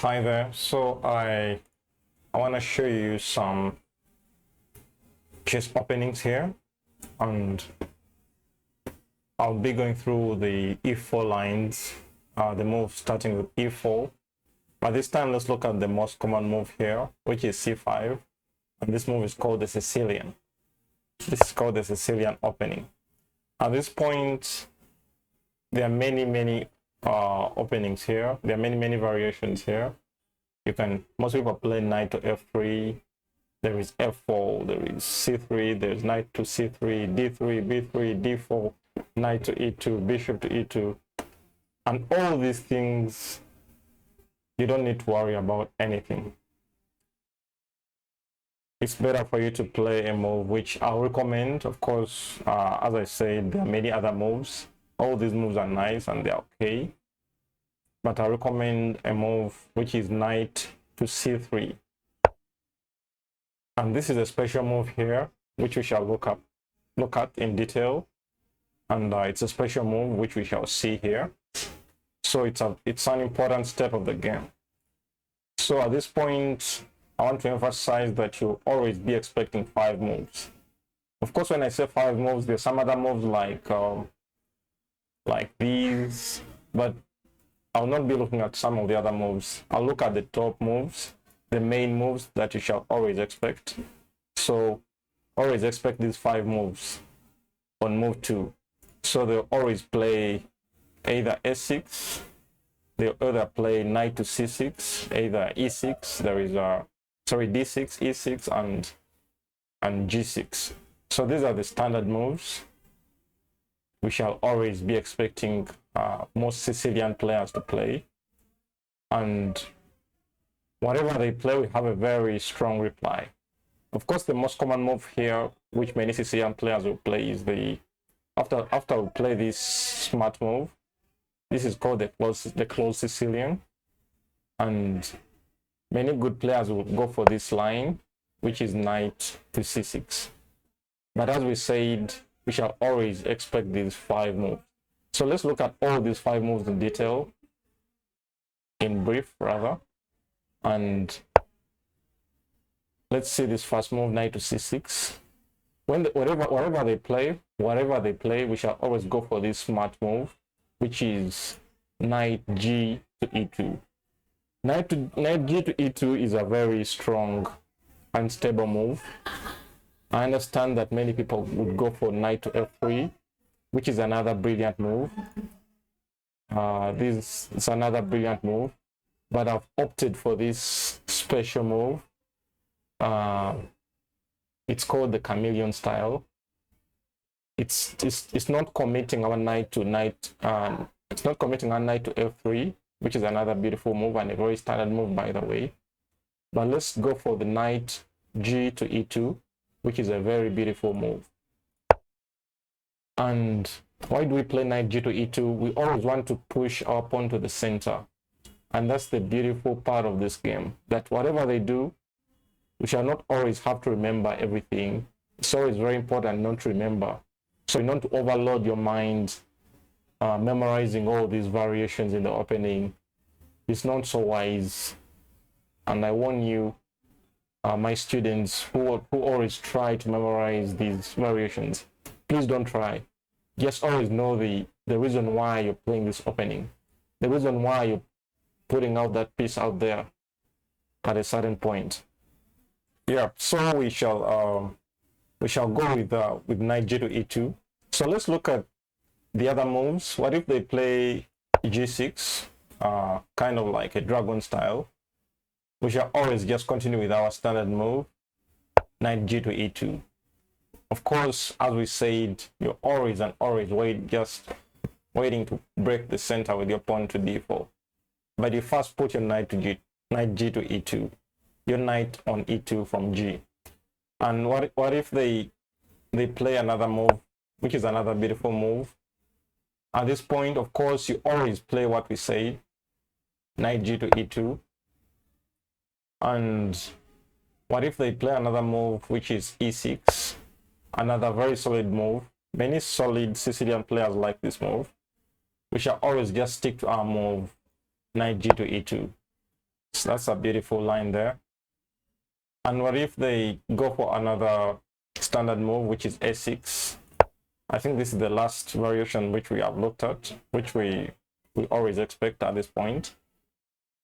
Hi there. So I want to show you some chess openings here, and I'll be going through the e4 lines, the move starting with e4. But this time, let's look at the most common move here, which is c5, and this move is called the Sicilian. This is called the Sicilian opening. At this point, there are many openings here. There are many variations here. Most people play knight to f3. There is f4. There is c3. There's knight to c3, d3, b3, d4, knight to e2, bishop to e2, and all these things. You don't need to worry about anything. It's better for you to play a move which I'll recommend. Of course, as I said, there are many other moves. All these moves are nice and they're okay, but I recommend a move which is knight to c3. And this is a special move here, which we shall look at in detail. And it's a special move which we shall see here. So it's an important step of the game. So at this point, I want to emphasize that you'll always be expecting 5 moves. Of course, when I say 5 moves, there's some other moves like these, but I'll not be looking at some of the other moves. I'll look at the top moves, the main moves that you shall always expect. So always expect these 5 moves on move 2. So they'll always play either s6, they'll either play knight to c6, either e6, d6, e6, and g6. So these are the standard moves we shall always be expecting most Sicilian players to play. And whatever they play, we have a very strong reply. Of course, the most common move here, which many Sicilian players will play, is after we play this smart move. This is called the closed Sicilian, and many good players will go for this line, which is knight to c6. But as we said, we shall always expect these 5 moves. So let's look at all these 5 moves in detail, in brief rather, and let's see this first move, knight to c6. Whatever they play, we shall always go for this smart move, which is knight g to e2. Knight g to e2 is a very strong and stable move. I understand that many people would go for knight to f3, which is another brilliant move. This is another brilliant move, but I've opted for this special move. It's called the chameleon style. It's not committing our knight to it's not committing our knight to f3, which is another beautiful move and a very standard move, by the way. But let's go for the knight g to e2, which is a very beautiful move. And why do we play knight g to e2? We always want to push our pawn to the center, and that's the beautiful part of this game, that whatever they do, we shall not always have to remember everything. It's always very important not to remember. So you don't to overload your mind memorizing all these variations in the opening. It's not so wise. And I warn you, my students who always try to memorize these variations, please don't try. Just always know the reason why you're playing this opening, the reason why you're putting out that piece out there at a certain point. Yeah, so we shall go with knight g to e2. So let's look at the other moves. What if they play g6, kind of like a dragon style? We shall always just continue with our standard move, knight g to e2. Of course, as we said, you're always waiting to break the center with your pawn to d4. But you first put your knight g to e2. Your knight on e2 from g. And what if they play another move, which is another beautiful move? At this point, of course, you always play what we say, knight g to e2. And what if they play another move, which is e6, another very solid move? Many solid Sicilian players like this move. We shall always just stick to our move, knight g to e2. That's a beautiful line there. And what if they go for another standard move, which is a6? I think this is the last variation which we have looked at, which we always expect at this point.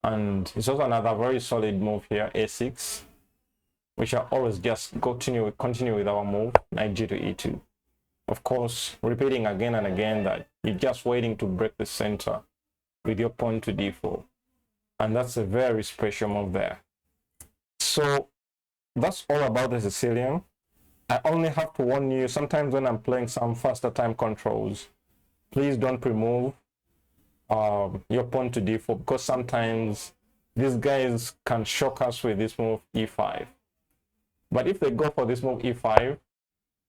And it's also another very solid move here, a6. We shall always just continue with our move, knight g to e2. Of course, repeating again and again that you're just waiting to break the center with your pawn to d4. And that's a very special move there. So that's all about the Sicilian. I only have to warn you, sometimes when I'm playing some faster time controls, please don't remove your pawn to d4, because sometimes these guys can shock us with this move e5. But if they go for this move e5,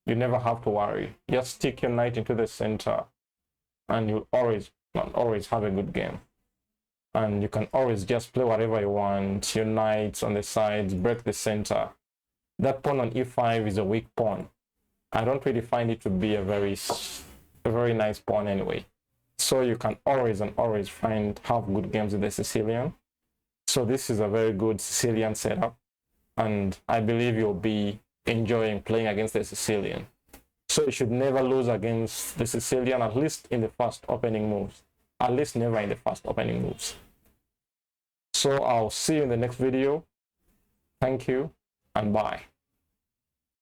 you never have to worry. Just stick your knight into the center and you'll always have a good game. And you can always just play whatever you want, your knights on the sides, break the center. That pawn on e5 is a weak pawn. I don't really find it to be a very nice pawn anyway. So you can always have good games with the Sicilian. So this is a very good Sicilian setup, and I believe you'll be enjoying playing against the Sicilian. So you should never lose against the Sicilian, at least in the first opening moves. At least never in the first opening moves. So I'll see you in the next video. Thank you and bye.